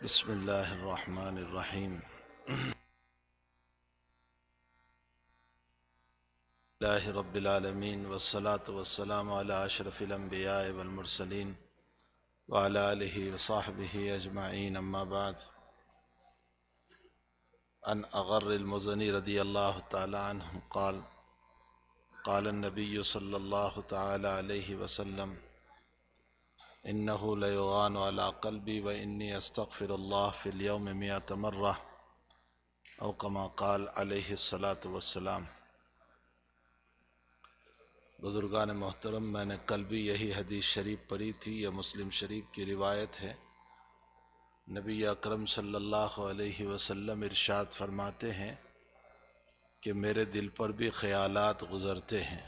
بسم اللہ الرحمن الرحیم اللہ رب العالمین والصلاة والسلام علی اشرف الانبیاء والمرسلین وعلی آلہ وصحبہ اجمعین اما بعد عن اغر المزنی رضی اللہ تعالی عنہ قال قال النبی صلی اللہ تعالی علیہ وسلم انه لیغان علی قلبی وانی استغفر اللہ فی اليوم 100 مرہ او کما قال علیہ الصلاۃ والسلام۔ بزرگان محترم، میں نے کل بھی یہی حدیث شریف پڑھی تھی، یہ مسلم شریف کی روایت ہے۔ نبی اکرم صلی اللہ علیہ وسلم ارشاد فرماتے ہیں کہ میرے دل پر بھی خیالات گزرتے ہیں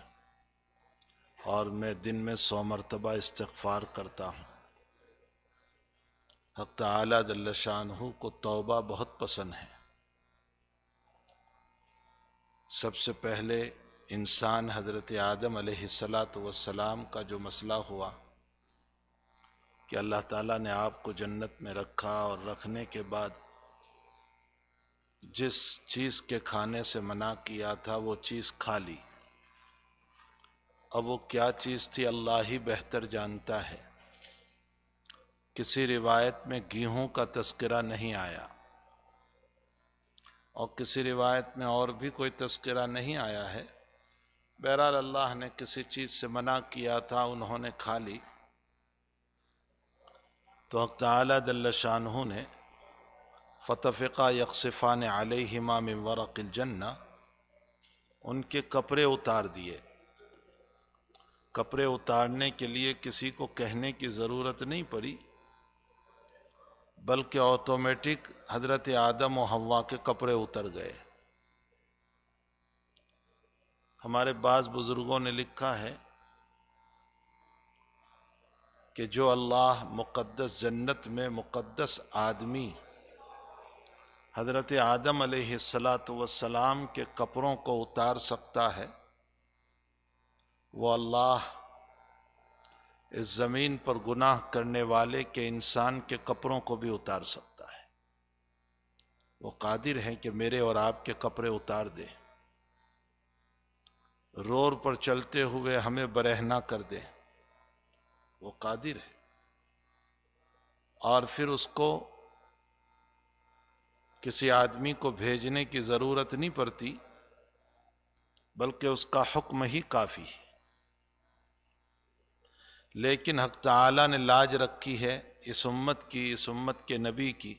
اور میں دن میں 100 مرتبہ استغفار کرتا ہوں۔ حق تعالی جل شانہ کو توبہ بہت پسند ہے۔ سب سے پہلے انسان حضرت آدم علیہ السلام کا جو مسئلہ ہوا کہ اللہ تعالیٰ نے آپ کو جنت میں رکھا اور رکھنے کے بعد جس چیز کے کھانے سے منع کیا تھا وہ چیز کھا لی۔ اب وہ کیا چیز تھی اللہ ہی بہتر جانتا ہے۔ کسی روایت میں گیہوں کا تذکرہ نہیں آیا اور کسی روایت میں اور بھی کوئی تذکرہ نہیں آیا ہے۔ بہرحال اللہ نے کسی چیز سے منع کیا تھا، انہوں نے کھا لی، تو حق تعالی جل شانہ نے فطفقا یخصفان علیہما من ورق الجنہ، ان کے کپڑے اتار دیے۔ کپڑے اتارنے کے لیے کسی کو کہنے کی ضرورت نہیں پڑی، بلکہ آٹومیٹک حضرت آدم و حوا کے کپڑے اتر گئے۔ ہمارے بعض بزرگوں نے لکھا ہے کہ جو اللہ مقدس جنت میں مقدس آدمی حضرت آدم علیہ السلام کے کپڑوں کو اتار سکتا ہے، وہ اللہ اس زمین پر گناہ کرنے والے کے انسان کے کپڑوں کو بھی اتار سکتا ہے۔ وہ قادر ہیں کہ میرے اور آپ کے کپڑے اتار دے، روڈ پر چلتے ہوئے ہمیں برہنہ کر دے، وہ قادر ہے۔ اور پھر اس کو کسی آدمی کو بھیجنے کی ضرورت نہیں پڑتی، بلکہ اس کا حکم ہی کافی ہے۔ لیکن حق تعالی نے لاج رکھی ہے اس امت کی، اس امت کے نبی کی،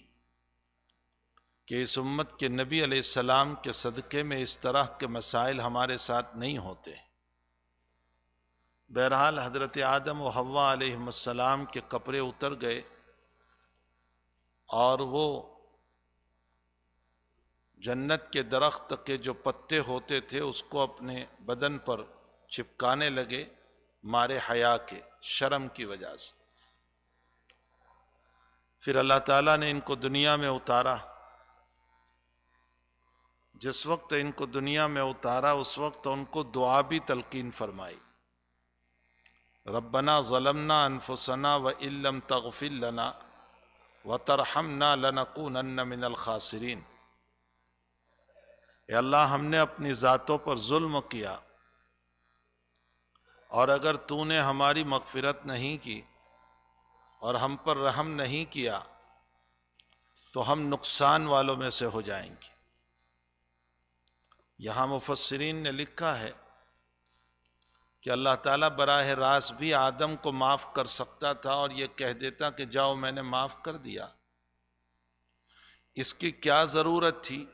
کہ اس امت کے نبی علیہ السلام کے صدقے میں اس طرح کے مسائل ہمارے ساتھ نہیں ہوتے۔ بہرحال حضرت آدم و حوا علیہ السلام کے کپڑے اتر گئے اور وہ جنت کے درخت کے جو پتے ہوتے تھے اس کو اپنے بدن پر چپکانے لگے، مارے حیا کے، شرم کی وجہ سے۔ پھر اللہ تعالیٰ نے ان کو دنیا میں اتارا۔ جس وقت ان کو دنیا میں اتارا اس وقت ان کو دعا بھی تلقین فرمائی، ربنا ظلمنا انفسنا وان لم تغفر لنا وترحمنا لنکونن من الخاسرین۔ اے اللہ، ہم نے اپنی ذاتوں پر ظلم کیا اور اگر تو نے ہماری مغفرت نہیں کی اور ہم پر رحم نہیں کیا تو ہم نقصان والوں میں سے ہو جائیں گے۔ یہاں مفسرین نے لکھا ہے کہ اللہ تعالیٰ براہ راست بھی آدم کو معاف کر سکتا تھا اور یہ کہہ دیتا کہ جاؤ میں نے معاف کر دیا۔ اس کی کیا ضرورت تھی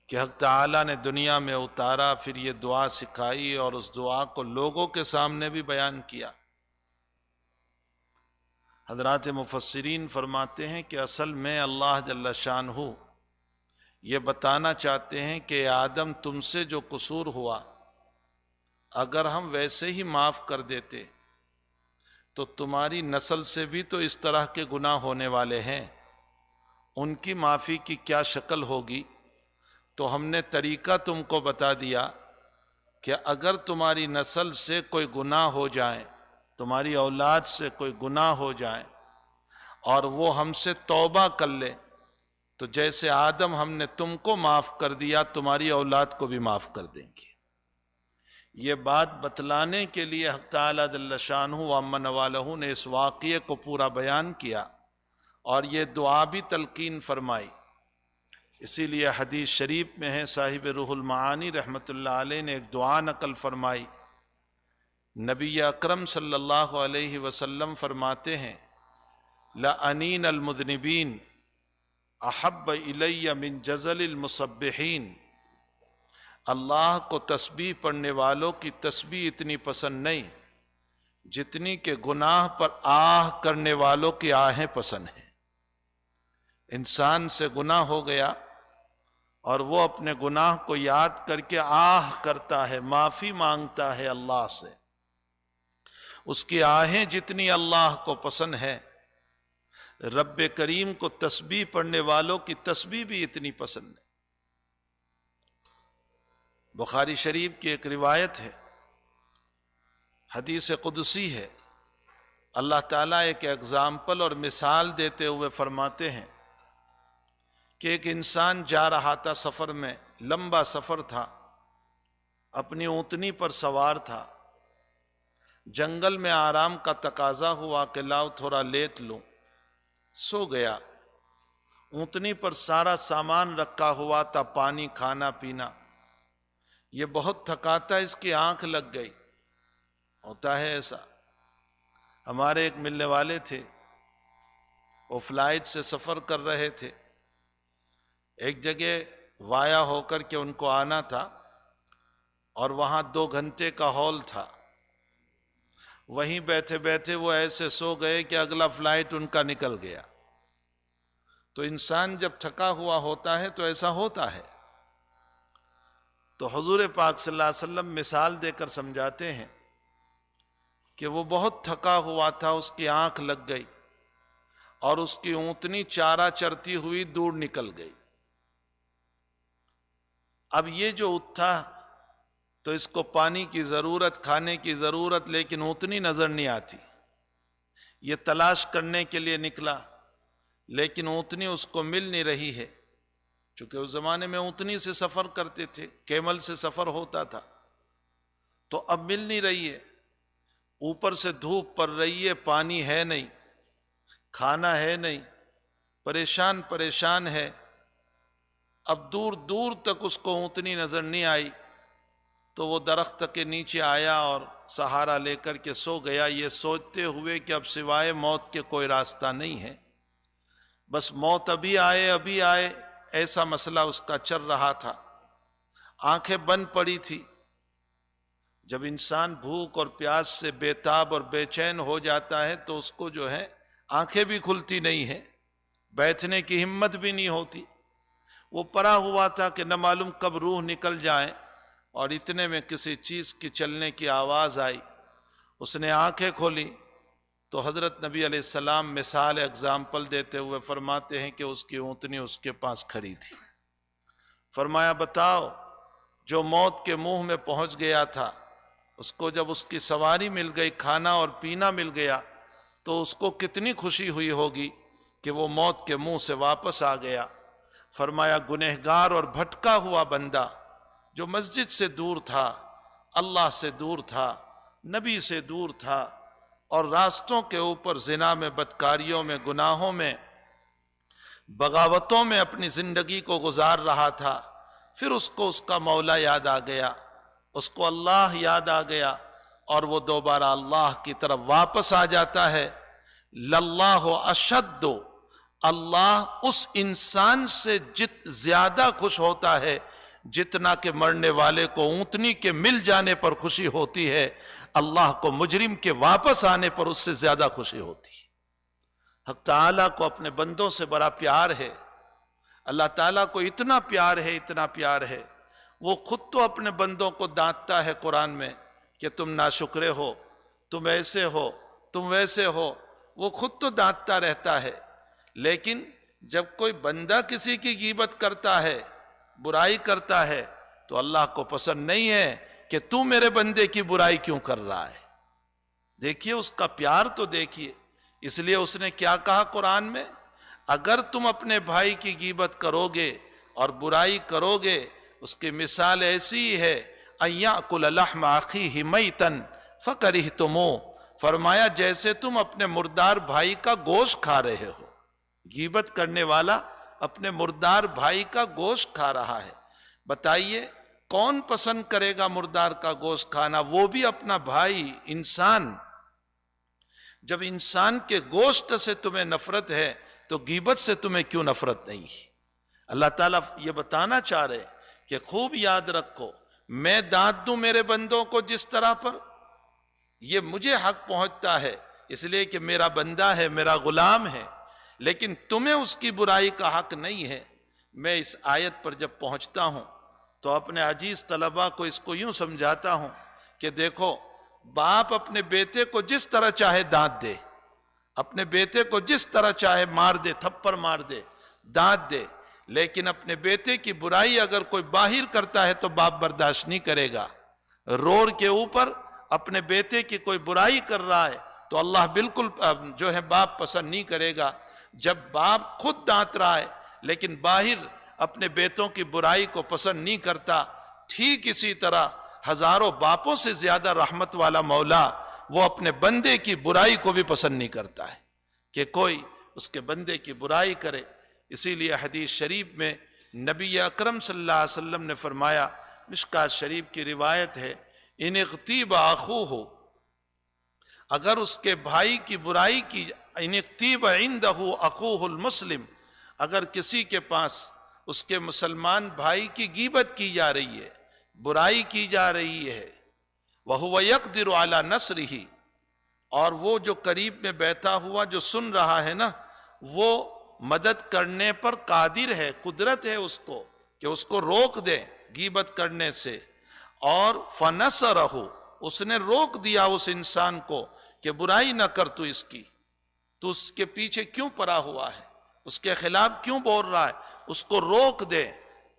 کہ حق تعالیٰ نے دنیا میں اتارا، پھر یہ دعا سکھائی اور اس دعا کو لوگوں کے سامنے بھی بیان کیا۔ حضرات مفسرین فرماتے ہیں کہ اصل میں اللہ جل شانہ یہ بتانا چاہتے ہیں کہ آدم تم سے جو قصور ہوا اگر ہم ویسے ہی معاف کر دیتے تو تمہاری نسل سے بھی تو اس طرح کے گناہ ہونے والے ہیں، ان کی معافی کی کیا شکل ہوگی۔ تو ہم نے طریقہ تم کو بتا دیا کہ اگر تمہاری نسل سے کوئی گناہ ہو جائے، تمہاری اولاد سے کوئی گناہ ہو جائے اور وہ ہم سے توبہ کر لے تو جیسے آدم ہم نے تم کو معاف کر دیا تمہاری اولاد کو بھی معاف کر دیں گے۔ یہ بات بتلانے کے لیے حق تعالیٰ جل شانہ و عم نوالہ نے اس واقعے کو پورا بیان کیا اور یہ دعا بھی تلقین فرمائی۔ اسی لیے حدیث شریف میں ہے، صاحب روح المعانی رحمۃ اللہ علیہ نے ایک دعا نقل فرمائی۔ نبی اکرم صلی اللہ علیہ وسلم فرماتے ہیں، لَأَنِينَ الْمُذْنِبِينَ احب الی من جزل المسبحین، اللہ کو تسبیح پڑھنے والوں کی تسبیح اتنی پسند نہیں جتنی کہ گناہ پر آہ کرنے والوں کی آہیں پسند ہیں۔ انسان سے گناہ ہو گیا اور وہ اپنے گناہ کو یاد کر کے آہ کرتا ہے، معافی مانگتا ہے اللہ سے، اس کی آہیں جتنی اللہ کو پسند ہے، رب کریم کو تسبیح پڑھنے والوں کی تسبیح بھی اتنی پسند ہے۔ بخاری شریف کی ایک روایت ہے، حدیث قدسی ہے، اللہ تعالیٰ ایک ایگزامپل اور مثال دیتے ہوئے فرماتے ہیں کہ ایک انسان جا رہا تھا سفر میں، لمبا سفر تھا، اپنی اونٹنی پر سوار تھا، جنگل میں آرام کا تقاضا ہوا کہ لاؤ تھوڑا لیٹ لوں، سو گیا۔ اونٹنی پر سارا سامان رکھا ہوا تھا، پانی، کھانا پینا، یہ بہت تھکاتا، اس کی آنکھ لگ گئی۔ ہوتا ہے ایسا، ہمارے ایک ملنے والے تھے، وہ فلائٹ سے سفر کر رہے تھے، ایک جگہ وایا ہو کر کے ان کو آنا تھا اور وہاں 2 گھنٹے کا ہال تھا، وہیں بیٹھے بیٹھے وہ ایسے سو گئے کہ اگلا فلائٹ ان کا نکل گیا۔ تو انسان جب تھکا ہوا ہوتا ہے تو ایسا ہوتا ہے۔ تو حضور پاک صلی اللہ علیہ وسلم مثال دے کر سمجھاتے ہیں کہ وہ بہت تھکا ہوا تھا، اس کی آنکھ لگ گئی اور اس کی اونٹنی چارہ چرتی ہوئی دور نکل گئی۔ اب یہ جو اٹھا تو اس کو پانی کی ضرورت، کھانے کی ضرورت، لیکن اونٹنی نظر نہیں آتی۔ یہ تلاش کرنے کے لیے نکلا لیکن اونٹنی اس کو مل نہیں رہی ہے، چونکہ اس زمانے میں اونٹنی سے سفر کرتے تھے، کیمل سے سفر ہوتا تھا، تو اب مل نہیں رہی ہے۔ اوپر سے دھوپ پڑ رہی ہے، پانی ہے نہیں، کھانا ہے نہیں، پریشان پریشان ہے۔ اب دور دور تک اس کو اونٹنی نظر نہیں آئی تو وہ درخت کے نیچے آیا اور سہارا لے کر کے سو گیا، یہ سوچتے ہوئے کہ اب سوائے موت کے کوئی راستہ نہیں ہے، بس موت ابھی آئے ایسا مسئلہ اس کا چل رہا تھا۔ آنکھیں بند پڑی تھی۔ جب انسان بھوک اور پیاس سے بے تاب اور بے چین ہو جاتا ہے تو اس کو جو ہے آنکھیں بھی کھلتی نہیں ہے، بیٹھنے کی ہمت بھی نہیں ہوتی۔ وہ پڑا ہوا تھا کہ نہ معلوم کب روح نکل جائے، اور اتنے میں کسی چیز کی چلنے کی آواز آئی، اس نے آنکھیں کھولی تو حضرت نبی علیہ السلام مثال اگزامپل دیتے ہوئے فرماتے ہیں کہ اس کی اونٹنی اس کے پاس کھڑی تھی۔ فرمایا بتاؤ، جو موت کے منہ میں پہنچ گیا تھا، اس کو جب اس کی سواری مل گئی، کھانا اور پینا مل گیا، تو اس کو کتنی خوشی ہوئی ہوگی کہ وہ موت کے منہ سے واپس آ گیا۔ فرمایا گنہگار اور بھٹکا ہوا بندہ جو مسجد سے دور تھا، اللہ سے دور تھا، نبی سے دور تھا، اور راستوں کے اوپر زنا میں، بدکاریوں میں، گناہوں میں، بغاوتوں میں اپنی زندگی کو گزار رہا تھا، پھر اس کو اس کا مولا یاد آ گیا، اس کو اللہ یاد آ گیا، اور وہ دوبارہ اللہ کی طرف واپس آ جاتا ہے۔ للہ اشد، اللہ اس انسان سے زیادہ خوش ہوتا ہے جتنا کہ مرنے والے کو اونٹنی کے مل جانے پر خوشی ہوتی ہے، اللہ کو مجرم کے واپس آنے پر اس سے زیادہ خوشی ہوتی ہے۔ حق تعالیٰ کو اپنے بندوں سے بڑا پیار ہے، اللہ تعالیٰ کو اتنا پیار ہے، اتنا پیار ہے، وہ خود تو اپنے بندوں کو ڈانٹتا ہے قرآن میں کہ تم ناشکرے ہو، تم ایسے ہو، تم ویسے ہو، وہ خود تو ڈانٹتا رہتا ہے، لیکن جب کوئی بندہ کسی کی غیبت کرتا ہے، برائی کرتا ہے، تو اللہ کو پسند نہیں ہے کہ تو میرے بندے کی برائی کیوں کر رہا ہے۔ دیکھیے اس کا پیار تو دیکھیے، اس لیے اس نے کیا کہا قرآن میں، اگر تم اپنے بھائی کی غیبت کرو گے اور برائی کرو گے، اس کی مثال ایسی ہے ان یأکل لحم اخیہ میتا فکرہتموہ، فرمایا جیسے تم اپنے مردار بھائی کا گوشت کھا رہے ہو۔ غیبت کرنے والا اپنے مردار بھائی کا گوشت کھا رہا ہے۔ بتائیے کون پسند کرے گا مردار کا گوشت کھانا؟ وہ بھی اپنا بھائی انسان۔ جب انسان کے گوشت سے تمہیں نفرت ہے تو غیبت سے تمہیں کیوں نفرت نہیں؟ اللہ تعالیٰ یہ بتانا چاہ رہے کہ خوب یاد رکھو، میں داد دوں میرے بندوں کو جس طرح پر یہ مجھے حق پہنچتا ہے، اس لیے کہ میرا بندہ ہے، میرا غلام ہے، لیکن تمہیں اس کی برائی کا حق نہیں ہے۔ میں اس آیت پر جب پہنچتا ہوں تو اپنے عزیز طلبہ کو اس کو یوں سمجھاتا ہوں کہ دیکھو، باپ اپنے بیٹے کو جس طرح چاہے دانت دے، اپنے بیٹے کو جس طرح چاہے مار دے، تھپڑ مار دے، دانت دے، لیکن اپنے بیٹے کی برائی اگر کوئی باہر کرتا ہے تو باپ برداشت نہیں کرے گا۔ روڈ کے اوپر اپنے بیٹے کی کوئی برائی کر رہا ہے تو اللہ بالکل جو ہے باپ پسند نہیں کرے گا۔ جب باپ خود ڈانٹ رہا ہے لیکن باہر اپنے بیٹوں کی برائی کو پسند نہیں کرتا، ٹھیک اسی طرح ہزاروں باپوں سے زیادہ رحمت والا مولا وہ اپنے بندے کی برائی کو بھی پسند نہیں کرتا ہے کہ کوئی اس کے بندے کی برائی کرے۔ اسی لیے حدیث شریف میں نبی اکرم صلی اللہ علیہ وسلم نے فرمایا، مشکوٰۃ شریف کی روایت ہے، ان اغتیب اخوہ، اگر اس کے بھائی کی برائی کی، ان اغتیب عندہ اخوہ المسلم، اگر کسی کے پاس اس کے مسلمان بھائی کی غیبت کی جا رہی ہے، برائی کی جا رہی ہے، وَهُوَ يَقْدِرُ عَلَى نَصْرِهِ، اور وہ جو قریب میں بیٹھا ہوا جو سن رہا ہے نا، وہ مدد کرنے پر قادر ہے، قدرت ہے اس کو کہ اس کو روک دے غیبت کرنے سے، اور فَنَصَرَهُ، اس نے روک دیا اس انسان کو کہ برائی نہ کر تو اس کی، تو اس کے پیچھے کیوں پڑا ہوا ہے، اس کے خلاف کیوں بول رہا ہے، اس کو روک دے۔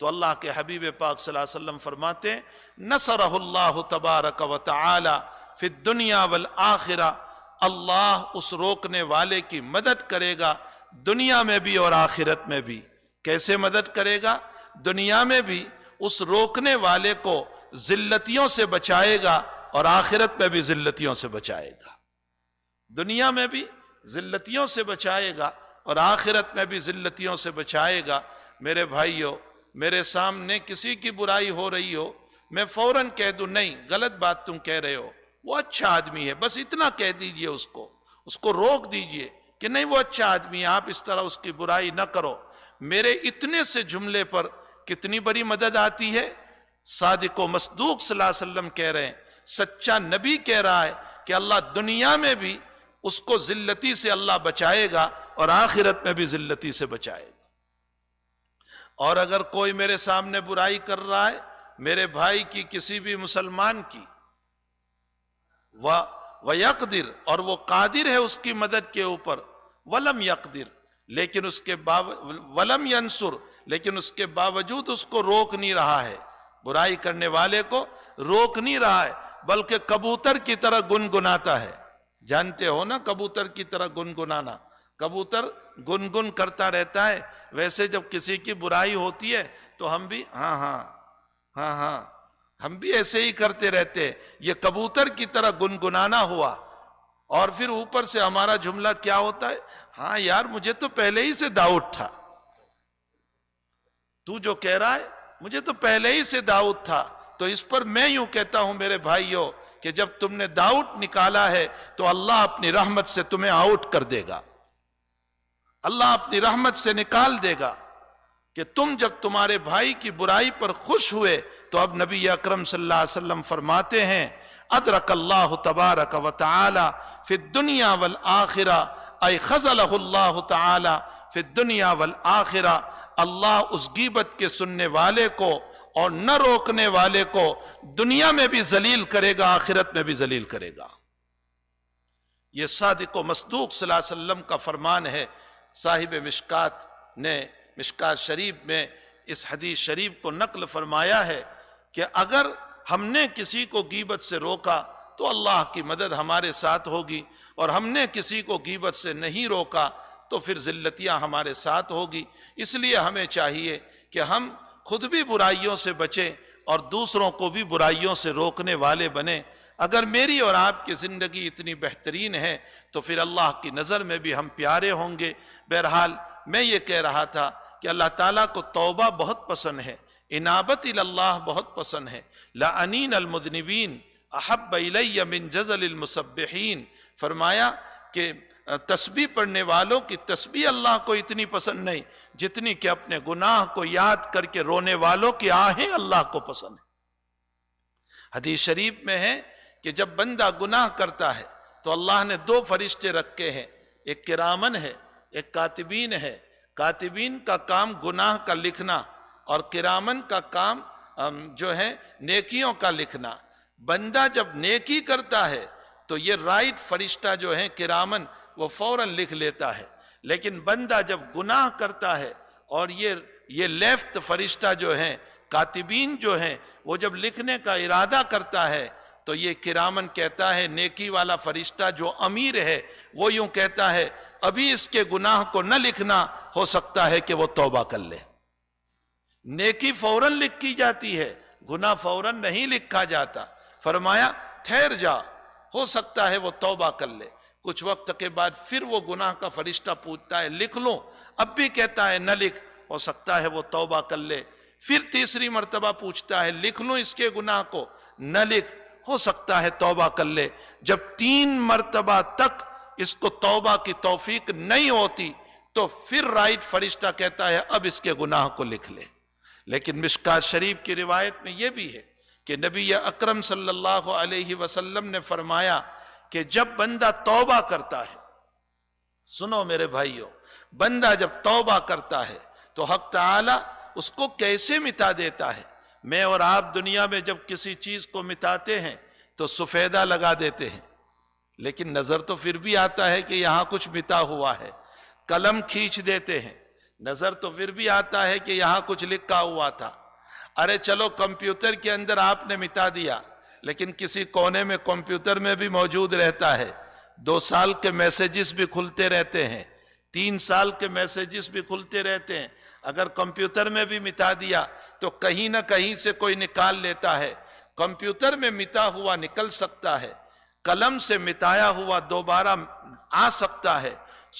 تو اللہ کے حبیب پاک صلی اللہ علیہ وسلم فرماتے ہیں، نصرہ اللہ تبارک و تعالی فی الدنیا والآخرہ، اللہ اس روکنے والے کی مدد کرے گا دنیا میں بھی اور آخرت میں بھی۔ کیسے مدد کرے گا؟ دنیا میں بھی اس روکنے والے کو ذلتیوں سے بچائے گا اور آخرت میں بھی ذلتیوں سے بچائے گا۔ دنیا میں بھی ذلتیوں سے بچائے گا اور آخرت میں بھی ذلتیوں سے بچائے گا۔ میرے بھائیو، میرے سامنے کسی کی برائی ہو رہی ہو، میں فوراً کہہ دوں نہیں غلط بات تم کہہ رہے ہو، وہ اچھا آدمی ہے، بس اتنا کہہ دیجئے، اس کو روک دیجئے کہ نہیں وہ اچھا آدمی ہے، آپ اس طرح اس کی برائی نہ کرو۔ میرے اتنے سے جملے پر کتنی بڑی مدد آتی ہے۔ صادق و مصدوق صلی اللہ علیہ وسلم کہہ رہے ہیں، سچا نبی کہہ رہا ہے کہ اللہ دنیا میں بھی اس کو ذلتی سے اللہ بچائے گا اور آخرت میں بھی ذلتی سے بچائے گا۔ اور اگر کوئی میرے سامنے برائی کر رہا ہے میرے بھائی کی، کسی بھی مسلمان کی، وَيَقْدِرْ، اور وہ قادر ہے اس کی مدد کے اوپر، وَلَمْ يَقْدِرْ، لیکن اس کے وَلَمْ يَنْصُرْ، لیکن اس کے باوجود اس کو روک نہیں رہا ہے، برائی کرنے والے کو روک نہیں رہا ہے، بلکہ کبوتر کی طرح گنگناتا ہے۔ جانتے ہو نا کبوتر کی طرح گنگنانا، کبوتر گنگن کرتا رہتا ہے۔ ویسے جب کسی کی برائی ہوتی ہے تو ہم بھی ہاں ہاں ہاں ہاں، ہم بھی ایسے ہی کرتے رہتے ہیں۔ یہ کبوتر کی طرح گنگنانا ہوا، اور پھر اوپر سے ہمارا جملہ کیا ہوتا ہے؟ ہاں یار مجھے تو پہلے ہی سے ڈاؤٹ تھا، تو جو کہہ رہا ہے مجھے تو پہلے ہی سے ڈاؤٹ تھا۔ تو اس پر میں یوں کہتا ہوں میرے بھائیوں کہ جب تم نے ڈاؤٹ نکالا ہے تو اللہ اپنی رحمت سے تمہیں آؤٹ کر دے گا، اللہ اپنی رحمت سے نکال دے گا کہ تم جب تمہارے بھائی کی برائی پر خوش ہوئے تو اب نبی اکرم صلی اللہ علیہ وسلم فرماتے ہیں، ادرک اللہ تبارک و تعالی فی الدنیا والآخرہ، ای خذلہ اللہ تعالی فی الدنیا والآخرہ، اللہ اس غیبت کے سننے والے کو اور نہ روکنے والے کو دنیا میں بھی ذلیل کرے گا، آخرت میں بھی ذلیل کرے گا۔ یہ صادق و مصدوق صلی اللہ علیہ وسلم کا فرمان ہے۔ صاحب مشکوٰۃ نے مشکوٰۃ شریف میں اس حدیث شریف کو نقل فرمایا ہے کہ اگر ہم نے کسی کو غیبت سے روکا تو اللہ کی مدد ہمارے ساتھ ہوگی، اور ہم نے کسی کو غیبت سے نہیں روکا تو پھر ذلتیاں ہمارے ساتھ ہوگی۔ اس لیے ہمیں چاہیے کہ ہم خود بھی برائیوں سے بچیں اور دوسروں کو بھی برائیوں سے روکنے والے بنیں۔ اگر میری اور آپ کی زندگی اتنی بہترین ہے تو پھر اللہ کی نظر میں بھی ہم پیارے ہوں گے۔ بہرحال میں یہ کہہ رہا تھا کہ اللہ تعالیٰ کو توبہ بہت پسند ہے، انابت اللہ بہت پسند ہے۔ لَأَنِينَ الْمُذْنِبِينَ احب الی من جزل المسبحین، فرمایا کہ تسبیح پڑھنے والوں کی تسبیح اللہ کو اتنی پسند نہیں جتنی کہ اپنے گناہ کو یاد کر کے رونے والوں کی آہیں اللہ کو پسند ہے۔ حدیث شریف میں ہے کہ جب بندہ گناہ کرتا ہے تو اللہ نے دو فرشتے رکھے ہیں، ایک کرامن ہے، ایک کاتبین ہے۔ کاتبین کا کام گناہ کا لکھنا اور کرامن کا کام جو ہے نیکیوں کا لکھنا۔ بندہ جب نیکی کرتا ہے تو یہ رائٹ فرشتہ جو ہے کرامن وہ فوراً لکھ لیتا ہے، لیکن بندہ جب گناہ کرتا ہے اور یہ لیفٹ فرشتہ جو ہیں کاتبین جو ہیں وہ جب لکھنے کا ارادہ کرتا ہے تو یہ کرامن کہتا ہے، نیکی والا فرشتہ جو امیر ہے وہ یوں کہتا ہے ابھی اس کے گناہ کو نہ لکھنا، ہو سکتا ہے کہ وہ توبہ کر لے۔ نیکی فوراً لکھی جاتی ہے، گناہ فوراً نہیں لکھا جاتا۔ فرمایا ٹھہر جا، ہو سکتا ہے وہ توبہ کر لے۔ کچھ وقت کے بعد پھر وہ گناہ کا فرشتہ پوچھتا ہے لکھ لوں، اب بھی کہتا ہے نہ لکھ، ہو سکتا ہے وہ توبہ کر لے۔ پھر تیسری مرتبہ پوچھتا ہے لکھ لوں اس کے گناہ کو، نہ لکھ، ہو سکتا ہے توبہ کر لے۔ جب 3 مرتبہ تک اس کو توبہ کی توفیق نہیں ہوتی تو پھر رائٹ فرشتہ کہتا ہے اب اس کے گناہ کو لکھ لے۔ لیکن مشکوٰۃ شریف کی روایت میں یہ بھی ہے کہ نبی اکرم صلی اللہ علیہ وسلم نے فرمایا کہ جب بندہ توبہ کرتا ہے، سنو میرے بھائیوں، بندہ جب توبہ کرتا ہے تو حق تعالی اس کو کیسے مٹا دیتا ہے۔ میں اور آپ دنیا میں جب کسی چیز کو مٹاتے ہیں تو سفیدہ لگا دیتے ہیں، لیکن نظر تو پھر بھی آتا ہے کہ یہاں کچھ مٹا ہوا ہے۔ قلم کھینچ دیتے ہیں، نظر تو پھر بھی آتا ہے کہ یہاں کچھ لکھا ہوا تھا۔ ارے چلو کمپیوٹر کے اندر آپ نے مٹا دیا، لیکن کسی کونے میں کمپیوٹر میں بھی موجود رہتا ہے۔ 2 سال کے میسیجز بھی کھلتے رہتے ہیں، 3 سال کے میسیجز بھی کھلتے رہتے ہیں۔ اگر کمپیوٹر میں بھی مٹا دیا تو کہیں نہ کہیں سے کوئی نکال لیتا ہے۔ کمپیوٹر میں مٹا ہوا نکل سکتا ہے، قلم سے مٹایا ہوا دوبارہ آ سکتا ہے،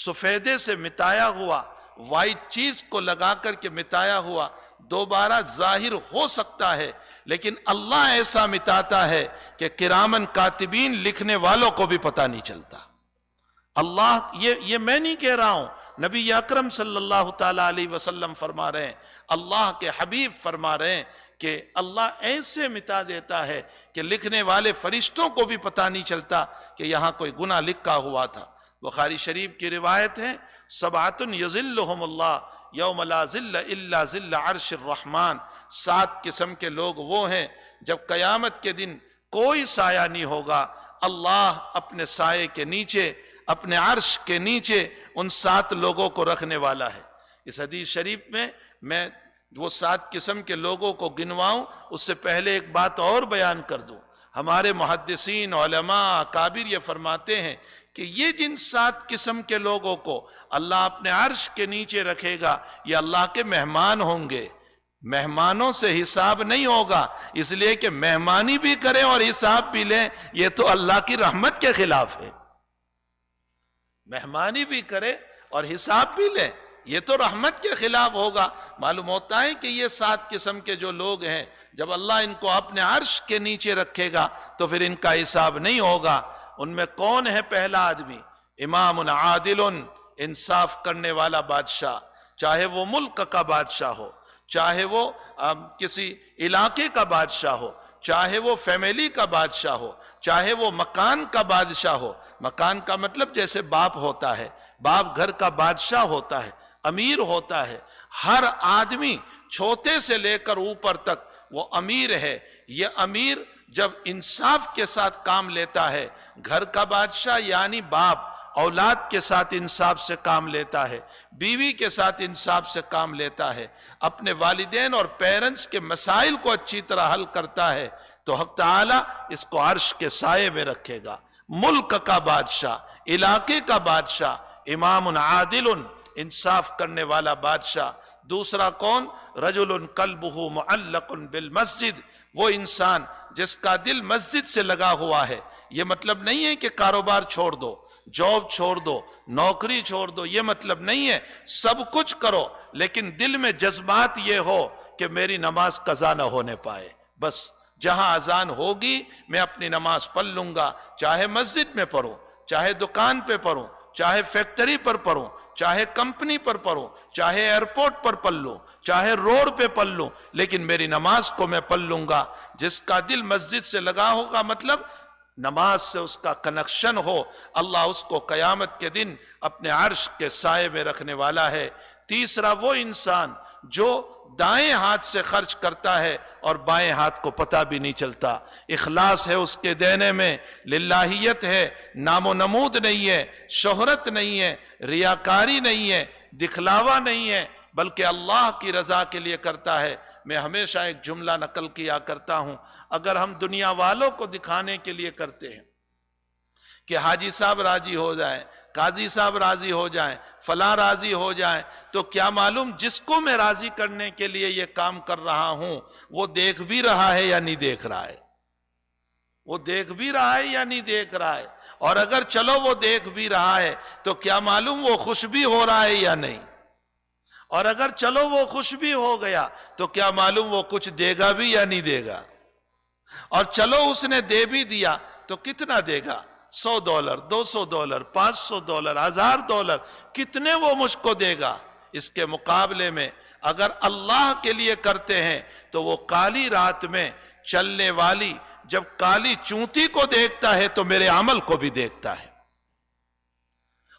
سفیدے سے مٹایا ہوا، وائٹ چیز کو لگا کر کے مٹایا ہوا دوبارہ ظاہر ہو سکتا ہے، لیکن اللہ ایسا مٹاتا ہے کہ کرامن کاتبین لکھنے والوں کو بھی پتہ نہیں چلتا۔ اللہ یہ میں نہیں کہہ رہا ہوں، نبی اکرم صلی اللہ تعالیٰ علیہ وسلم فرما رہے ہیں، اللہ کے حبیب فرما رہے ہیں کہ اللہ ایسے مٹا دیتا ہے کہ لکھنے والے فرشتوں کو بھی پتہ نہیں چلتا کہ یہاں کوئی گناہ لکھا ہوا تھا۔ بخاری شریف کی روایت ہے، 7 یظلہم اللہ یوم لا ظل الا ظل عرش الرحمن، 7 قسم کے لوگ وہ ہیں جب قیامت کے دن کوئی سایہ نہیں ہوگا، اللہ اپنے سائے کے نیچے، اپنے عرش کے نیچے ان 7 لوگوں کو رکھنے والا ہے۔ اس حدیث شریف میں وہ 7 قسم کے لوگوں کو گنواؤں اس سے پہلے ایک بات اور بیان کر دوں۔ ہمارے محدثین علماء اکابر یہ فرماتے ہیں کہ یہ جن 7 قسم کے لوگوں کو اللہ اپنے عرش کے نیچے رکھے گا یہ اللہ کے مہمان ہوں گے، مہمانوں سے حساب نہیں ہوگا، اس لیے کہ مہمانی بھی کریں اور حساب بھی لیں یہ تو اللہ کی رحمت کے خلاف ہے۔ مہمانی بھی کرے اور حساب بھی لے یہ تو رحمت کے خلاف ہوگا۔ معلوم ہوتا ہے کہ یہ 7 قسم کے جو لوگ ہیں جب اللہ ان کو اپنے عرش کے نیچے رکھے گا تو پھر ان کا حساب نہیں ہوگا۔ ان میں کون ہے پہلا آدمی؟ امام عادل، انصاف کرنے والا بادشاہ، چاہے وہ ملک کا بادشاہ ہو، چاہے وہ کسی علاقے کا بادشاہ ہو، چاہے وہ فیملی کا بادشاہ ہو، چاہے وہ مکان کا بادشاہ ہو۔ مکان کا مطلب جیسے باپ ہوتا ہے، باپ گھر کا بادشاہ ہوتا ہے، امیر ہوتا ہے۔ ہر آدمی چھوٹے سے لے کر اوپر تک وہ امیر ہے۔ یہ امیر جب انصاف کے ساتھ کام لیتا ہے، گھر کا بادشاہ یعنی باپ اولاد کے ساتھ انصاف سے کام لیتا ہے، بیوی کے ساتھ انصاف سے کام لیتا ہے، اپنے والدین اور پیرنٹس کے مسائل کو اچھی طرح حل کرتا ہے، تو حق تعالی اس کو عرش کے سائے میں رکھے گا. ملک کا بادشاہ، علاقے کا بادشاہ، امام عادل، انصاف کرنے والا بادشاہ. دوسرا کون؟ رجل قلبہ معلق بالمسجد، وہ انسان جس کا دل مسجد سے لگا ہوا ہے. یہ مطلب نہیں ہے کہ کاروبار چھوڑ دو، جاب چھوڑ دو، نوکری چھوڑ دو، یہ مطلب نہیں ہے. سب کچھ کرو لیکن دل میں جذبات یہ ہو کہ میری نماز قضا نہ ہونے پائے. بس جہاں اذان ہوگی میں اپنی نماز پڑھ لوں گا، چاہے مسجد میں پڑھوں، چاہے دکان پہ پڑھوں، چاہے فیکٹری پر پڑھوں، چاہے کمپنی پر پڑھوں، چاہے ایئرپورٹ پر پڑھ لوں، چاہے روڈ پہ پڑھ لوں، لیکن میری نماز کو میں پڑھ لوں گا. جس کا دل مسجد سے لگا ہوگا، مطلب نماز سے اس کا کنیکشن ہو، اللہ اس کو قیامت کے دن اپنے عرش کے سائے میں رکھنے والا ہے. تیسرا وہ انسان جو دائیں ہاتھ سے خرچ کرتا ہے اور بائیں ہاتھ کو پتہ بھی نہیں چلتا. اخلاص ہے اس کے دینے میں، للہیت ہے، نام و نمود نہیں ہے، شہرت نہیں ہے، ریاکاری نہیں ہے، دکھلاوا نہیں ہے، بلکہ اللہ کی رضا کے لیے کرتا ہے. میں ہمیشہ ایک جملہ نقل کیا کرتا ہوں، اگر ہم دنیا والوں کو دکھانے کے لیے کرتے ہیں کہ حاجی صاحب راضی ہو جائیں، قاضی صاحب راضی ہو جائیں، فلاں راضی ہو جائیں، تو کیا معلوم جس کو میں راضی کرنے کے لیے یہ کام کر رہا ہوں وہ دیکھ بھی رہا ہے یا نہیں دیکھ رہا ہے. وہ دیکھ بھی رہا ہے یا نہیں دیکھ رہا ہے. اور اگر چلو وہ دیکھ بھی رہا ہے تو کیا معلوم وہ خوش بھی ہو رہا ہے یا نہیں. اور اگر چلو وہ خوش بھی ہو گیا تو کیا معلوم وہ کچھ دے گا بھی یا نہیں دے گا. اور چلو اس نے دے بھی دیا تو کتنا دے گا؟ $100، $200، $500، $1000، کتنے وہ مجھ کو دے گا؟ اس کے مقابلے میں اگر اللہ کے لیے کرتے ہیں تو وہ کالی رات میں چلنے والی جب کالی چونٹی کو دیکھتا ہے تو میرے عمل کو بھی دیکھتا ہے.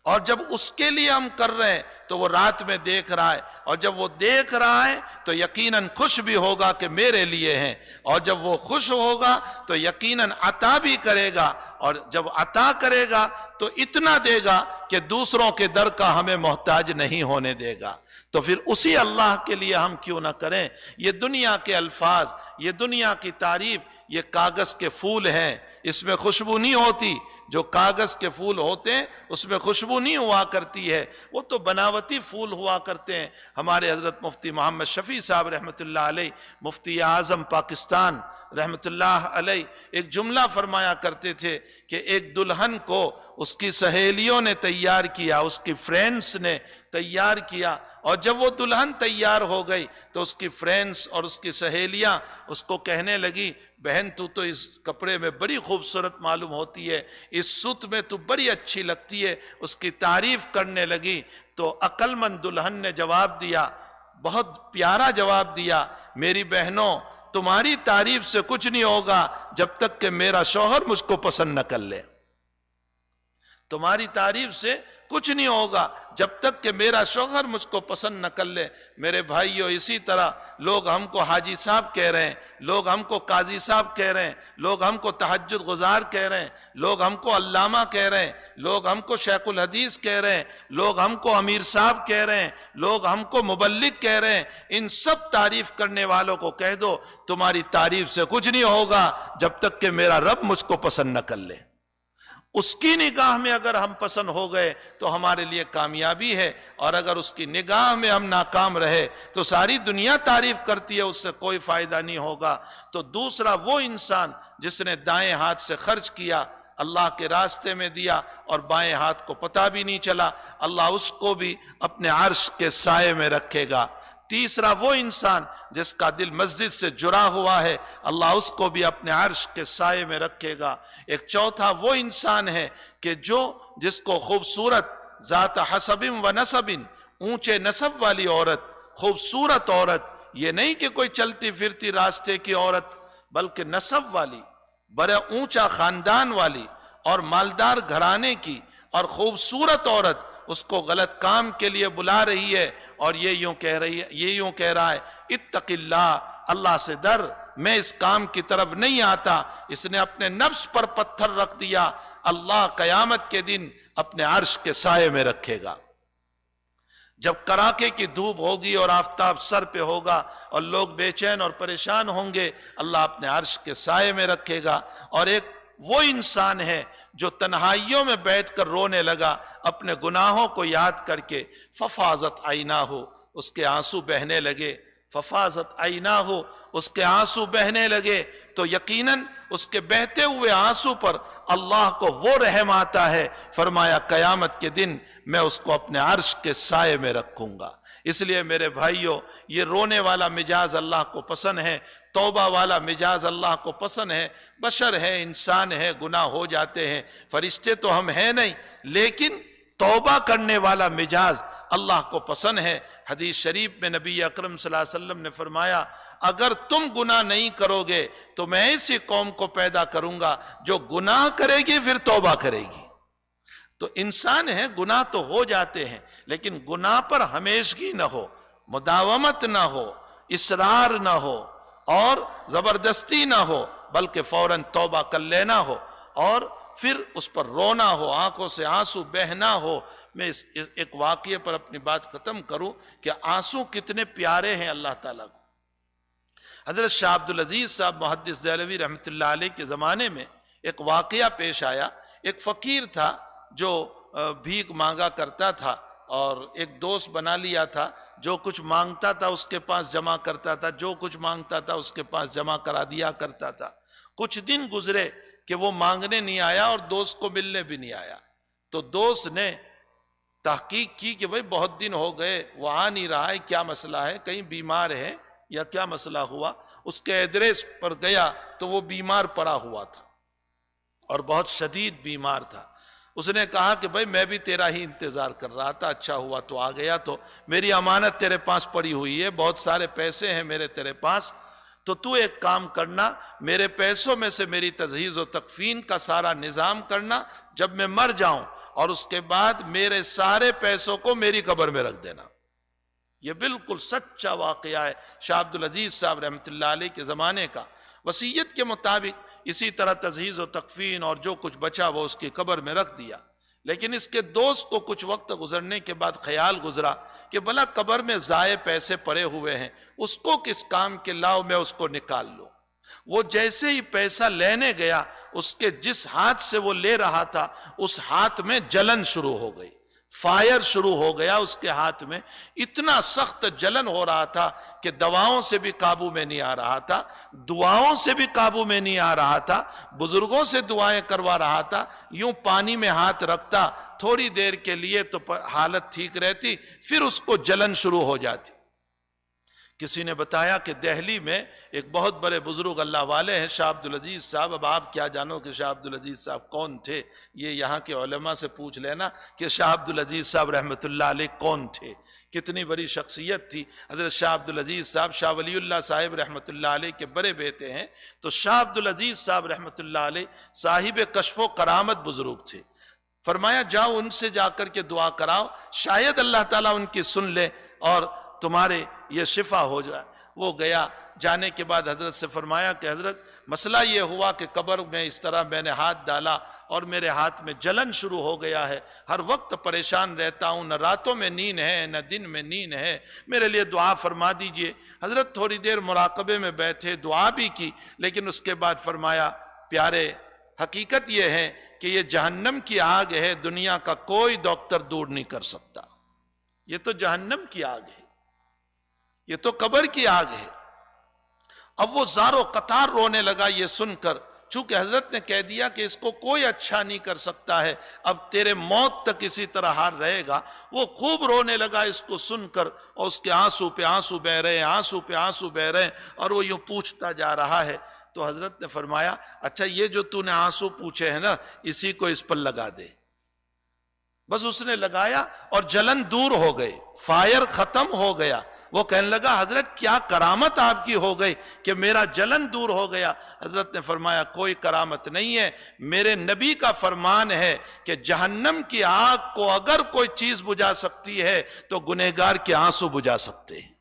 اور جب اس کے لیے ہم کر رہے ہیں تو وہ رات میں دیکھ رہا ہے، اور جب وہ دیکھ رہا ہے تو یقیناً خوش بھی ہوگا کہ میرے لیے ہیں، اور جب وہ خوش ہوگا تو یقیناً عطا بھی کرے گا، اور جب عطا کرے گا تو اتنا دے گا کہ دوسروں کے در کا ہمیں محتاج نہیں ہونے دے گا. تو پھر اسی اللہ کے لیے ہم کیوں نہ کریں؟ یہ دنیا کے الفاظ، یہ دنیا کی تعریف، یہ کاغذ کے پھول ہیں، اس میں خوشبو نہیں ہوتی. جو کاغذ کے پھول ہوتے ہیں اس میں خوشبو نہیں ہوا کرتی ہے، وہ تو بناوٹی پھول ہوا کرتے ہیں. ہمارے حضرت مفتی محمد شفیع صاحب رحمۃ اللہ علیہ، مفتی اعظم پاکستان رحمۃ اللہ علیہ، ایک جملہ فرمایا کرتے تھے کہ ایک دلہن کو اس کی سہیلیوں نے تیار کیا، اس کی فرینڈز نے تیار کیا، اور جب وہ دلہن تیار ہو گئی تو اس کی فرینڈز اور اس کی سہیلیاں اس کو کہنے لگی، بہن تو اس کپڑے میں بڑی خوبصورت معلوم ہوتی ہے، اس سوت میں تو بڑی اچھی لگتی ہے، اس کی تعریف کرنے لگی. تو عقل مند دلہن نے جواب دیا، بہت پیارا جواب دیا، میری بہنوں تمہاری تعریف سے کچھ نہیں ہوگا جب تک کہ میرا شوہر مجھ کو پسند نہ کر لے. تمہاری تعریف سے کچھ نہیں ہوگا جب تک کہ میرا شوہر مجھ کو پسند نہ کر لے. میرے بھائیو، اسی طرح لوگ ہم کو حاجی صاحب کہہ رہے ہیں، لوگ ہم کو قاضی صاحب کہہ رہے ہیں، لوگ ہم کو تہجد گزار کہہ رہے ہیں، لوگ ہم کو علامہ کہہ رہے ہیں، لوگ ہم کو شیخ الحدیث کہہ رہے ہیں، لوگ ہم کو امیر صاحب کہہ رہے ہیں، لوگ ہم کو مبلغ کہہ رہے ہیں. ان سب تعریف کرنے والوں کو کہہ دو تمہاری تعریف سے کچھ نہیں ہوگا جب تک کہ میرا رب مجھ کو پسند نہ کر لے. اس کی نگاہ میں اگر ہم پسند ہو گئے تو ہمارے لیے کامیابی ہے، اور اگر اس کی نگاہ میں ہم ناکام رہے تو ساری دنیا تعریف کرتی ہے، اس سے کوئی فائدہ نہیں ہوگا. تو دوسرا وہ انسان جس نے دائیں ہاتھ سے خرچ کیا، اللہ کے راستے میں دیا، اور بائیں ہاتھ کو پتہ بھی نہیں چلا، اللہ اس کو بھی اپنے عرش کے سائے میں رکھے گا. تیسرا وہ انسان جس کا دل مسجد سے جڑا ہوا ہے، اللہ اس کو بھی اپنے عرش کے سائے میں رکھے گا. ایک چوتھا وہ انسان ہے کہ جس کو خوبصورت ذات حسب و نسب، اونچے نسب والی عورت، خوبصورت عورت، یہ نہیں کہ کوئی چلتی پھرتی راستے کی عورت، بلکہ نسب والی، بڑا اونچا خاندان والی اور مالدار گھرانے کی اور خوبصورت عورت اس کو غلط کام کے لیے بلا رہی ہے، اور یہ یوں کہہ رہا ہے، اتق اللہ، اللہ سے ڈر، میں اس کام کی طرف نہیں آتا. اس نے اپنے نفس پر پتھر رکھ دیا. اللہ قیامت کے دن اپنے عرش کے سائے میں رکھے گا. جب کڑاکے کی دھوپ ہوگی اور آفتاب سر پہ ہوگا اور لوگ بے چین اور پریشان ہوں گے، اللہ اپنے عرش کے سائے میں رکھے گا. اور ایک وہ انسان ہے جو تنہائیوں میں بیٹھ کر رونے لگا اپنے گناہوں کو یاد کر کے، ففاضت عیناہ، اس کے آنسو بہنے لگے، ففاضت عیناہ، اس کے آنسو بہنے لگے، تو یقیناً اس کے بہتے ہوئے آنسو پر اللہ کو وہ رحم آتا ہے. فرمایا قیامت کے دن میں اس کو اپنے عرش کے سائے میں رکھوں گا. اس لیے میرے بھائیوں، یہ رونے والا مزاج اللہ کو پسند ہے، توبہ والا مزاج اللہ کو پسند ہے. بشر ہے، انسان ہے، گناہ ہو جاتے ہیں، فرشتے تو ہم ہیں نہیں، لیکن توبہ کرنے والا مزاج اللہ کو پسند ہے. حدیث شریف میں نبی اکرم صلی اللہ علیہ وسلم نے فرمایا، اگر تم گناہ نہیں کرو گے تو میں ایسی قوم کو پیدا کروں گا جو گناہ کرے گی پھر توبہ کرے گی. تو انسان ہے، گناہ تو ہو جاتے ہیں، لیکن گناہ پر ہمیشگی نہ ہو، مداومت نہ ہو، اصرار نہ ہو اور زبردستی نہ ہو، بلکہ فوراً توبہ کر لینا ہو اور پھر اس پر رونا ہو، آنکھوں سے آنسو بہنا ہو. میں ایک واقعے پر اپنی بات ختم کروں کہ آنسو کتنے پیارے ہیں اللہ تعالیٰ کو. حضرت شاہ عبدالعزیز صاحب محدث دہلوی رحمۃ اللہ علیہ کے زمانے میں ایک واقعہ پیش آیا. ایک فقیر تھا جو بھیک مانگا کرتا تھا اور ایک دوست بنا لیا تھا، جو کچھ مانگتا تھا اس کے پاس جمع کرتا تھا، جو کچھ مانگتا تھا اس کے پاس جمع کرا دیا کرتا تھا. کچھ دن گزرے کہ وہ مانگنے نہیں آیا اور دوست کو ملنے بھی نہیں آیا. تو دوست نے تحقیق کی کہ بھئی بہت دن ہو گئے وہ آ نہیں رہا ہے، کیا مسئلہ ہے، کہیں بیمار ہے یا کیا مسئلہ ہوا. اس کے ایڈریس پر گیا تو وہ بیمار پڑا ہوا تھا اور بہت شدید بیمار تھا. اس نے کہا کہ بھئی میں بھی تیرا ہی انتظار کر رہا تھا، اچھا ہوا تو آ گیا. تو میری امانت تیرے پاس پڑی ہوئی ہے، بہت سارے پیسے ہیں میرے تیرے پاس، تو ایک کام کرنا، میرے پیسوں میں سے میری تجہیز و تکفین کا سارا نظام کرنا، جب میں مر جاؤں اور اس کے بعد میرے سارے پیسوں کو میری قبر میں رکھ دینا. یہ بالکل سچا واقعہ ہے شاہ عبدالعزیز صاحب رحمۃ اللہ علیہ کے زمانے کا. وصیت کے مطابق اسی طرح تجہیز و تکفین اور جو کچھ بچا وہ اس کی قبر میں رکھ دیا. لیکن اس کے دوست کو کچھ وقت گزرنے کے بعد خیال گزرا کہ بھلا قبر میں ضائع پیسے پڑے ہوئے ہیں، اس کو کس کام کے، لاؤ میں اس کو نکال لوں. وہ جیسے ہی پیسہ لینے گیا، اس کے جس ہاتھ سے وہ لے رہا تھا اس ہاتھ میں جلن شروع ہو گئی، فائر شروع ہو گیا اس کے ہاتھ میں. اتنا سخت جلن ہو رہا تھا کہ دواؤں سے بھی قابو میں نہیں آ رہا تھا، دعاؤں سے بھی قابو میں نہیں آ رہا تھا، بزرگوں سے دعائیں کروا رہا تھا. یوں پانی میں ہاتھ رکھتا، تھوڑی دیر کے لیے تو حالت ٹھیک رہتی، پھر اس کو جلن شروع ہو جاتی. کسی نے بتایا کہ دہلی میں ایک بہت بڑے بزرگ اللہ والے ہیں شاہ عبدالعزیز صاحب. اب آپ کیا جانو کہ شاہ عبدالعزیز صاحب کون تھے، یہ یہاں کے علماء سے پوچھ لینا کہ شاہ عبدالعزیز صاحب رحمۃ اللہ علیہ کون تھے، کتنی بڑی شخصیت تھی. حضرت شاہ عبدالعزیز صاحب شاہ ولی اللہ صاحب رحمۃ اللہ علیہ کے بڑے بیٹے ہیں. تو شاہ عبدالعزیز صاحب رحمۃ اللہ علیہ صاحب کشف و کرامت بزرگ تھے. فرمایا جاؤ ان سے جا کر کے دعا کراؤ، شاید اللہ تعالیٰ ان کی سن لے اور تمہارے یہ شفا ہو جائے. وہ گیا، جانے کے بعد حضرت سے فرمایا کہ حضرت مسئلہ یہ ہوا کہ قبر میں اس طرح میں نے ہاتھ ڈالا اور میرے ہاتھ میں جلن شروع ہو گیا ہے، ہر وقت پریشان رہتا ہوں، نہ راتوں میں نیند ہے نہ دن میں نیند ہے، میرے لیے دعا فرما دیجئے. حضرت تھوڑی دیر مراقبے میں بیٹھے، دعا بھی کی، لیکن اس کے بعد فرمایا پیارے حقیقت یہ ہے کہ یہ جہنم کی آگ ہے، دنیا کا کوئی ڈاکٹر دور نہیں کر سکتا. یہ تو جہنم کی آگ ہے، یہ تو قبر کی آگ ہے. اب وہ زار و قطار رونے لگا یہ سن کر، چونکہ حضرت نے کہہ دیا کہ اس کو کوئی اچھا نہیں کر سکتا ہے، اب تیرے موت تک اسی طرح ہار رہے گا. وہ خوب رونے لگا اس کو سن کر، اور اس کے آنسو پہ آنسو بہ رہے ہیں، آنسو پہ آنسو بہ رہے ہیں، اور وہ یوں پوچھتا جا رہا ہے. تو حضرت نے فرمایا اچھا یہ جو تو نے آنسو پوچھے ہیں نا، اسی کو اس پر لگا دے. بس اس نے لگایا اور جلن دور ہو گئی، فائر ختم ہو گیا. وہ کہنے لگا حضرت کیا کرامت آپ کی ہو گئی کہ میرا جلن دور ہو گیا. حضرت نے فرمایا کوئی کرامت نہیں ہے، میرے نبی کا فرمان ہے کہ جہنم کی آگ کو اگر کوئی چیز بجھا سکتی ہے تو گنہگار کے آنسو بجھا سکتے ہیں.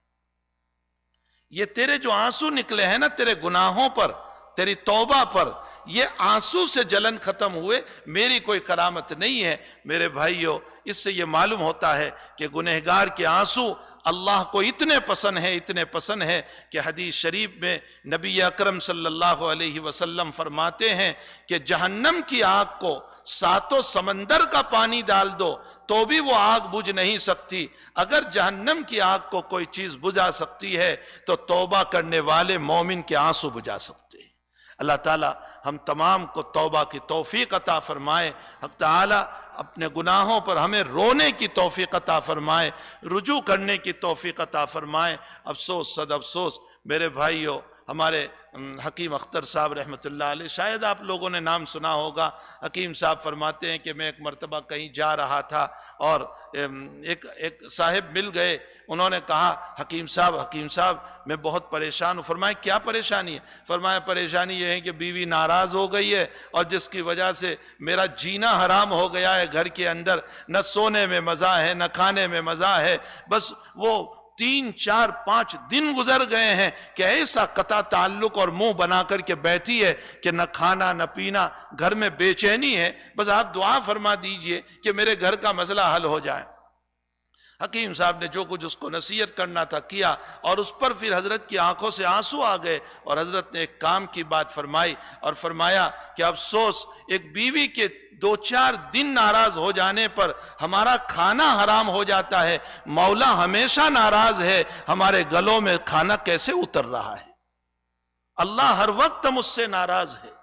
یہ تیرے جو آنسو نکلے ہیں نا تیرے گناہوں پر، تیری توبہ پر، یہ آنسو سے جلن ختم ہوئے، میری کوئی کرامت نہیں ہے۔ میرے بھائیو، اس سے یہ معلوم ہوتا ہے کہ گنہگار کے آنسو اللہ کو اتنے پسند ہے کہ حدیث شریف میں نبی اکرم صلی اللہ علیہ وسلم فرماتے ہیں کہ جہنم کی آگ کو 7 سمندر کا پانی ڈال دو تو بھی وہ آگ بجھ نہیں سکتی۔ اگر جہنم کی آگ کو کوئی چیز بجھا سکتی ہے تو توبہ کرنے والے مومن کے آنسو بجھا سکتے ہیں۔ اللہ تعالی ہم تمام کو توبہ کی توفیق عطا فرمائے۔ حق تعالی اپنے گناہوں پر ہمیں رونے کی توفیق عطا فرمائے، رجوع کرنے کی توفیق عطا فرمائے۔ افسوس صد افسوس میرے بھائیو، ہمارے حکیم اختر صاحب رحمۃ اللہ علیہ، شاید آپ لوگوں نے نام سنا ہوگا۔ حکیم صاحب فرماتے ہیں کہ میں ایک مرتبہ کہیں جا رہا تھا اور ایک صاحب مل گئے، انہوں نے کہا حکیم صاحب میں بہت پریشان ہوں۔ فرمایا کیا پریشانی ہے؟ فرمایا پریشانی یہ ہے کہ بیوی ناراض ہو گئی ہے اور جس کی وجہ سے میرا جینا حرام ہو گیا ہے گھر کے اندر، نہ سونے میں مزہ ہے نہ کھانے میں مزہ ہے، بس وہ 3 4 5 دن گزر گئے ہیں کہ ایسا قطع تعلق اور منہ بنا کر کے بیٹھی ہے کہ نہ کھانا نہ پینا، گھر میں بے چینی ہے، بس آپ دعا فرما دیجئے کہ میرے گھر کا مسئلہ حل ہو جائے۔ حکیم صاحب نے جو کچھ اس کو نصیحت کرنا تھا کیا، اور اس پر پھر حضرت کی آنکھوں سے آنسو آ گئے، اور حضرت نے ایک کام کی بات فرمائی اور فرمایا کہ افسوس، ایک بیوی کے 2 4 دن ناراض ہو جانے پر ہمارا کھانا حرام ہو جاتا ہے، مولا ہمیشہ ناراض ہے، ہمارے گلوں میں کھانا کیسے اتر رہا ہے؟ اللہ ہر وقت مجھ سے ناراض ہے۔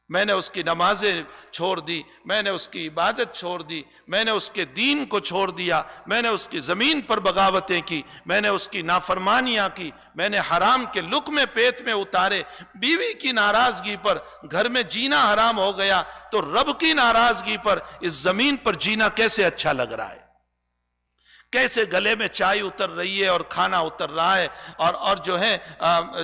میں نے اس کی نمازیں چھوڑ دی، میں نے اس کی عبادت چھوڑ دی، میں نے اس کے دین کو چھوڑ دیا، میں نے اس کی زمین پر بغاوتیں کی، میں نے اس کی نافرمانیاں کی، میں نے حرام کے لقمے پیٹ میں اتارے۔ بیوی کی ناراضگی پر گھر میں جینا حرام ہو گیا تو رب کی ناراضگی پر اس زمین پر جینا کیسے اچھا لگ رہا ہے؟ کیسے گلے میں چائے اتر رہی ہے اور کھانا اتر رہا ہے، اور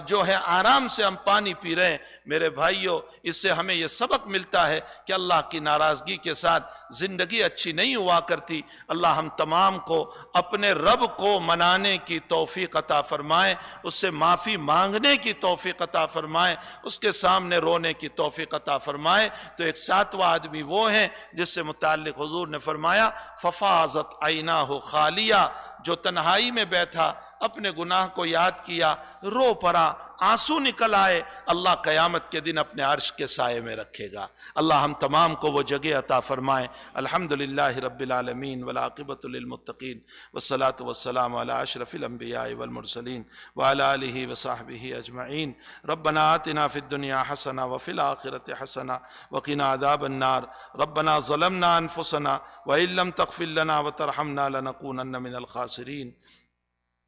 جو ہے آرام سے ہم پانی پی رہے ہیں۔ میرے بھائیوں، اس سے ہمیں یہ سبق ملتا ہے کہ اللہ کی ناراضگی کے ساتھ زندگی اچھی نہیں ہوا کرتی۔ اللہ ہم تمام کو اپنے رب کو منانے کی توفیق عطا فرمائے، اس سے معافی مانگنے کی توفیق عطا فرمائے، اس کے سامنے رونے کی توفیق عطا فرمائے۔ تو ایک 7واں آدمی وہ ہیں جس سے متعلق حضور نے فرمایا ففاضت عیناہ خالیا، جو تنہائی میں بیٹھا اپنے گناہ کو یاد کیا، رو پڑا، آنسو نکل آئے، اللہ قیامت کے دن اپنے عرش کے سائے میں رکھے گا۔ اللہ ہم تمام کو وہ جگہ عطا فرمائے۔ الحمدللہ رب العالمین والعاقبۃ للمتقین والصلاة والسلام علی اشرف الانبیاء والمرسلین وعلی آلہ وصحبہ اجمعین۔ ربنا آتنا فی الدنیا حسنہ وفی الآخرۃ حسنہ وقنا عذاب النار۔ ربنا ظلمنا انفسنا وإن لم تغفر لنا وترحمنا لنکونن من الخاسرین۔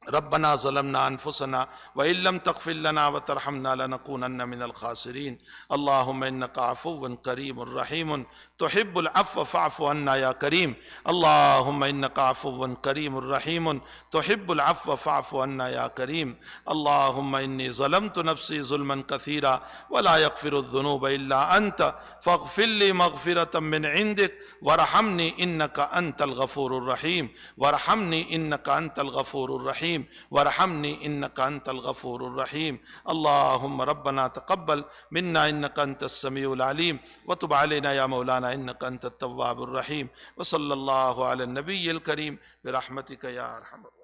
ربنا ظلمنا انفسنا وإن لم تغفر لنا وترحمنا لنكونن من الخاسرين۔ اللهم انك عفو كريم رحيم تحب العفو فاعف عنا يا كريم۔ اللهم انك عفو كريم رحيم تحب العفو فاعف عنا يا كريم۔ اللهم اني ظلمت نفسي ظلما كثيرا ولا يغفر الذنوب الا انت فاغفر لي مغفرة من عندك وارحمني انك انت الغفور الرحيم، وارحمني انك انت الغفور الرحيم، وارحمني انك انت الغفور الرحيم۔ اللهم ربنا تقبل منا انك انت السميع العليم وتب علينا يا مولانا انك انت التواب الرحيم، وصلى الله على النبي الكريم برحمتك يا ارحم الراحمين۔